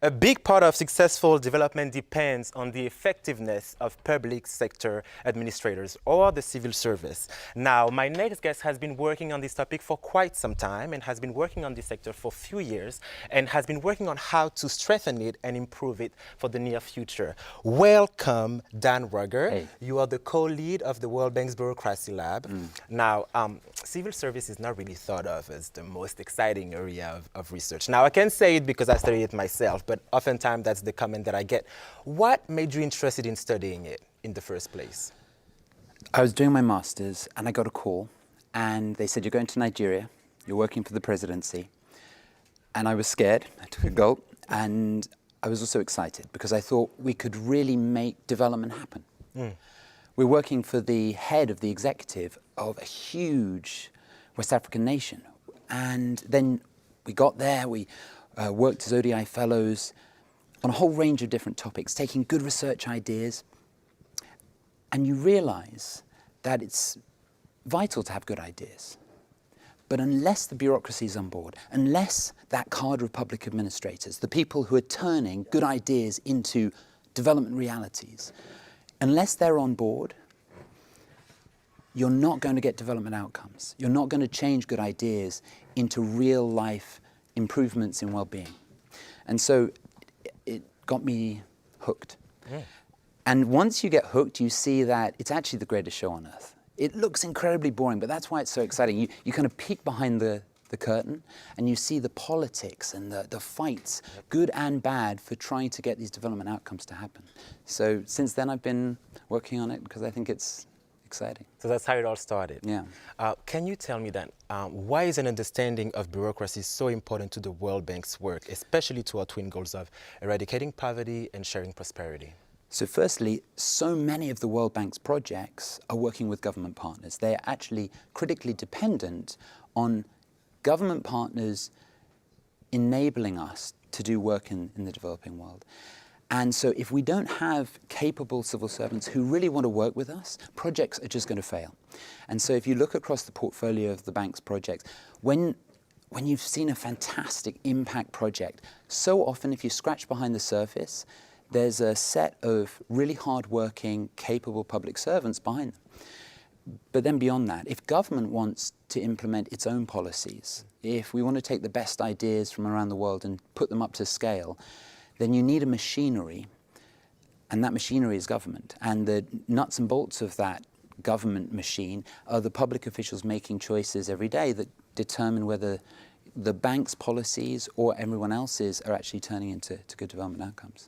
A big part of successful development depends on the effectiveness of public sector administrators or the civil service. Now, my next guest has been working on this topic for quite some time and has been working on this sector for a few years and has been working on how to strengthen it and improve it for the near future. Welcome, Dan Ruger. Hey. You are the co-lead of the World Bank's Bureaucracy Lab. Now, civil service is not really thought of as the most exciting area of research. Now, I can say it because I studied it myself, but oftentimes that's the comment that I get. What made you interested in studying it in the first place? I was doing my master's and I got a call and they said, you're going to Nigeria, you're working for the presidency. And I was scared, I took a gulp, and I was also excited because I thought we could really make development happen. We're working for the head of the executive of a huge West African nation. And then we got there, we worked as ODI fellows on a whole range of different topics, taking good research ideas. And you realize that it's vital to have good ideas. But unless the bureaucracy is on board, unless that cadre of public administrators, the people who are turning good ideas into development realities, unless they're on board, you're not going to get development outcomes. You're not going to change good ideas into real life improvements in well-being. And so it got me hooked. And once you get hooked, you see that it's actually the greatest show on earth. It looks incredibly boring, but that's why it's so exciting. You kind of peek behind the curtain and you see the politics and the fights, good and bad, for trying to get these development outcomes to happen. So since then I've been working on it because I think it's exciting. So that's how it all started. Yeah. Can you tell me then, why is an understanding of bureaucracy so important to the World Bank's work, especially to our twin goals of eradicating poverty and sharing prosperity? So firstly, so many of the World Bank's projects are working with government partners. They are actually critically dependent on government partners enabling us to do work in the developing world. And so if we don't have capable civil servants who really want to work with us, projects are just going to fail. And so if you look across the portfolio of the bank's projects, when you've seen a fantastic impact project, so often if you scratch behind the surface, there's a set of really hard-working, capable public servants behind them. But then beyond that, if government wants to implement its own policies, if we want to take the best ideas from around the world and put them up to scale, then you need a machinery, and that machinery is government. And the nuts and bolts of that government machine are the public officials making choices every day that determine whether the bank's policies or everyone else's are actually turning into good development outcomes.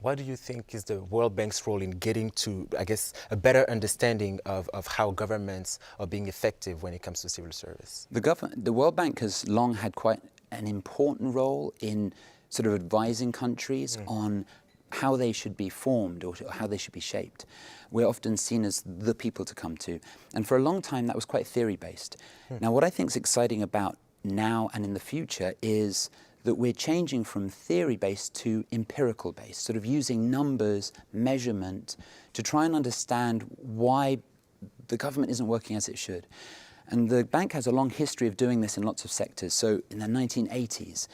What do you think is the World Bank's role in getting to, I guess, a better understanding of how governments are being effective when it comes to civil service? The World Bank has long had quite an important role in sort of advising countries on how they should be formed or how they should be shaped. We're often seen as the people to come to. And for a long time, that was quite theory-based. Now, what I think is exciting about now and in the future is that we're changing from theory-based to empirical-based, sort of using numbers, measurement, to try and understand why the government isn't working as it should. And the bank has a long history of doing this in lots of sectors. So in the 1980s,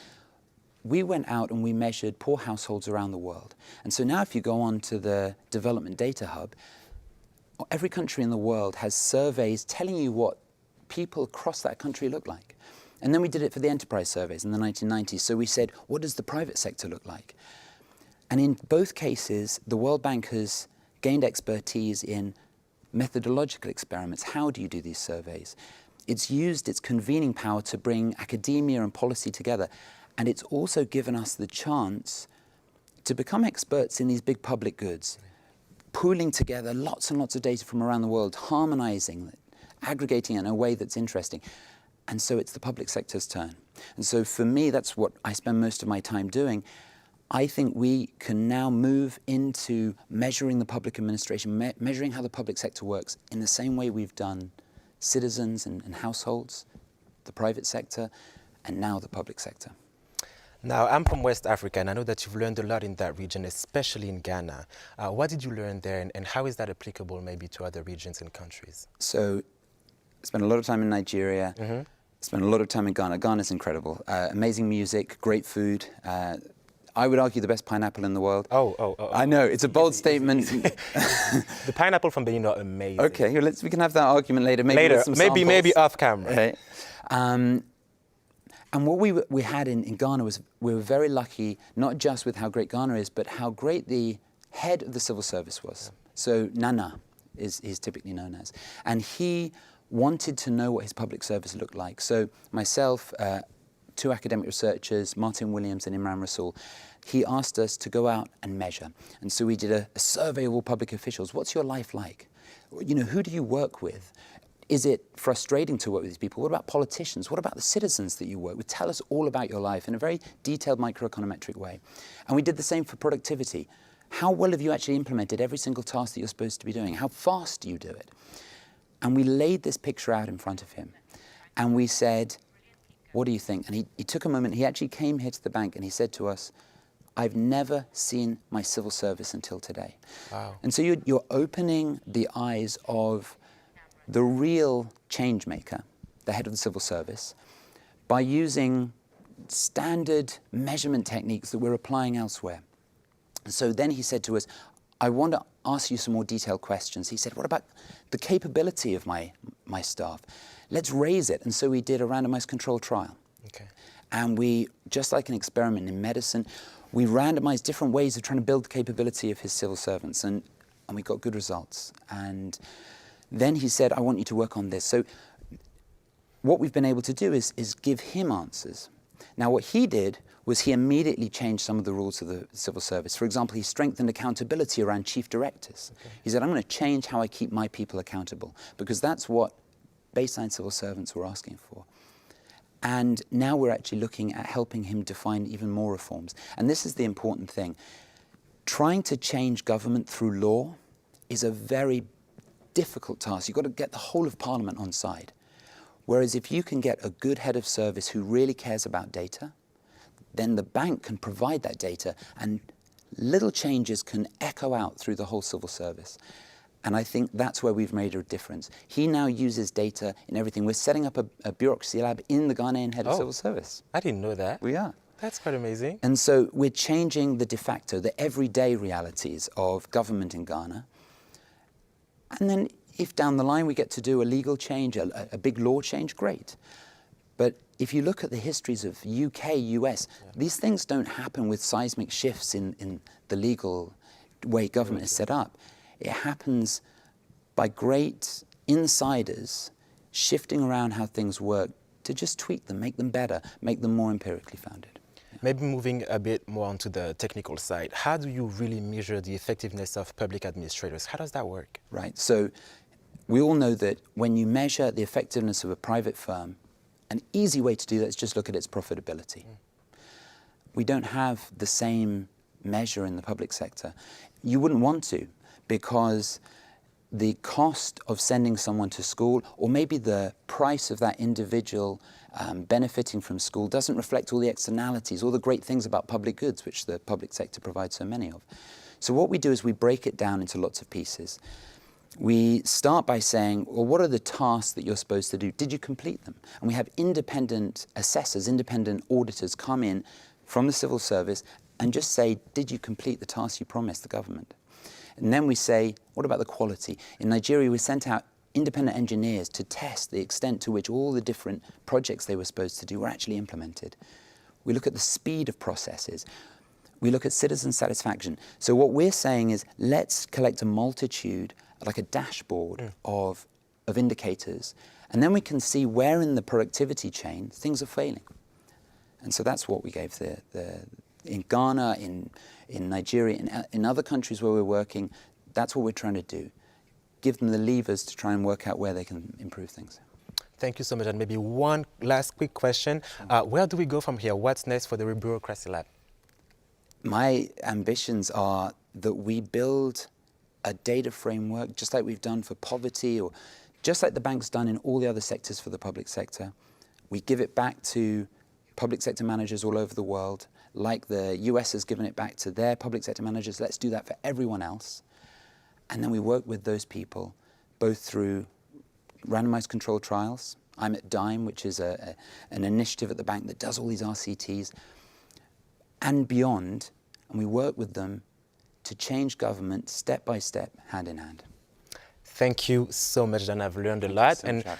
we went out and we measured poor households around the world. And so now if you go on to the Development Data Hub, every country in the world has surveys telling you what people across that country look like. And then we did it for the enterprise surveys in the 1990s. So we said, what does the private sector look like? And in both cases, the World Bank has gained expertise in methodological experiments. How do you do these surveys? It's used its convening power to bring academia and policy together. And it's also given us the chance to become experts in these big public goods, pooling together lots and lots of data from around the world, harmonizing it, aggregating it in a way that's interesting. And so it's the public sector's turn. And so for me, that's what I spend most of my time doing. I think we can now move into measuring the public administration, measuring how the public sector works in the same way we've done citizens and households, the private sector, and now the public sector. Now, I'm from West Africa, and I know that you've learned a lot in that region, especially in Ghana. What did you learn there, and how is that applicable maybe to other regions and countries? So, I spent a lot of time in Nigeria, spent a lot of time in Ghana. Ghana's incredible. Amazing music, great food, I would argue, the best pineapple in the world. Oh. I know, it's a bold statement. The pineapple from Benin are amazing. Okay, we can have that argument later. Maybe with some maybe samples. off camera. Okay. And what we had in Ghana was we were very lucky, not just with how great Ghana is, but how great the head of the civil service was. So Nana is typically known as. And he wanted to know what his public service looked like. So myself, 2 academic researchers, Martin Williams and Imran Rasool, he asked us to go out and measure. And so we did a survey of all public officials. What's your life like? You know, who do you work with? Is it frustrating to work with these people? What about politicians? What about the citizens that you work with? Tell us all about your life in a very detailed microeconometric way. And we did the same for productivity. How well have you actually implemented every single task that you're supposed to be doing? How fast do you do it? And we laid this picture out in front of him. And we said, what do you think? And he took a moment. He actually came here to the bank and he said to us, I've never seen my civil service until today. Wow. And so you're opening the eyes of the real change maker, the head of the civil service, by using standard measurement techniques that we're applying elsewhere. And so then he said to us, I want to ask you some more detailed questions. He said, what about the capability of my staff? Let's raise it. And so we did a randomized control trial. Okay. And we, just like an experiment in medicine, we randomized different ways of trying to build the capability of his civil servants. And we got good results. And then he said, I want you to work on this. So what we've been able to do is give him answers. Now, what he did was he immediately changed some of the rules of the civil service. For example, he strengthened accountability around chief directors. Okay. He said, I'm going to change how I keep my people accountable, because that's what baseline civil servants were asking for. And now we're actually looking at helping him define even more reforms. And this is the important thing. Trying to change government through law is a very difficult task. You've got to get the whole of Parliament on side. Whereas if you can get a good head of service who really cares about data, then the bank can provide that data and little changes can echo out through the whole civil service. And I think that's where we've made a difference. He now uses data in everything. We're setting up a bureaucracy lab in the Ghanaian head of civil service. I didn't know that. We are. That's quite amazing. And so we're changing the de facto, the everyday realities of government in Ghana. And then if down the line we get to do a legal change, a big law change, great. But if you look at the histories of UK, US, these things don't happen with seismic shifts in the legal way government is set up. It happens by great insiders shifting around how things work to just tweak them, make them better, make them more empirically founded. Maybe moving a bit more onto the technical side, how do you really measure the effectiveness of public administrators? How does that work? Right, so we all know that when you measure the effectiveness of a private firm, an easy way to do that is just look at its profitability. We don't have the same measure in the public sector. You wouldn't want to, because the cost of sending someone to school, or maybe the price of that individual benefiting from school, doesn't reflect all the externalities, all the great things about public goods, which the public sector provides so many of. So what we do is we break it down into lots of pieces. We start by saying, well, what are the tasks that you're supposed to do? Did you complete them? And we have independent assessors, independent auditors come in from the civil service and just say, did you complete the tasks you promised the government? And then we say, what about the quality? In Nigeria, we sent out independent engineers to test the extent to which all the different projects they were supposed to do were actually implemented. We look at the speed of processes. We look at citizen satisfaction. So what we're saying is, let's collect a multitude, like a dashboard of indicators, and then we can see where in the productivity chain things are failing. And so that's what we gave in Ghana, in Nigeria, in other countries where we're working. That's what we're trying to do. Give them the levers to try and work out where they can improve things. Thank you so much. And maybe one last quick question. Where do we go from here? What's next for the Bureaucracy Lab? My ambitions are that we build a data framework, just like we've done for poverty, or just like the bank's done in all the other sectors for the public sector. We give it back to public sector managers all over the world, like the US has given it back to their public sector managers. Let's do that for everyone else. And then we work with those people, both through randomized controlled trials. I'm at DIME, which is an initiative at the bank that does all these RCTs. and beyond, and we work with them to change government step by step, hand in hand. Thank you so much, Dan. I've learned a lot. so And much,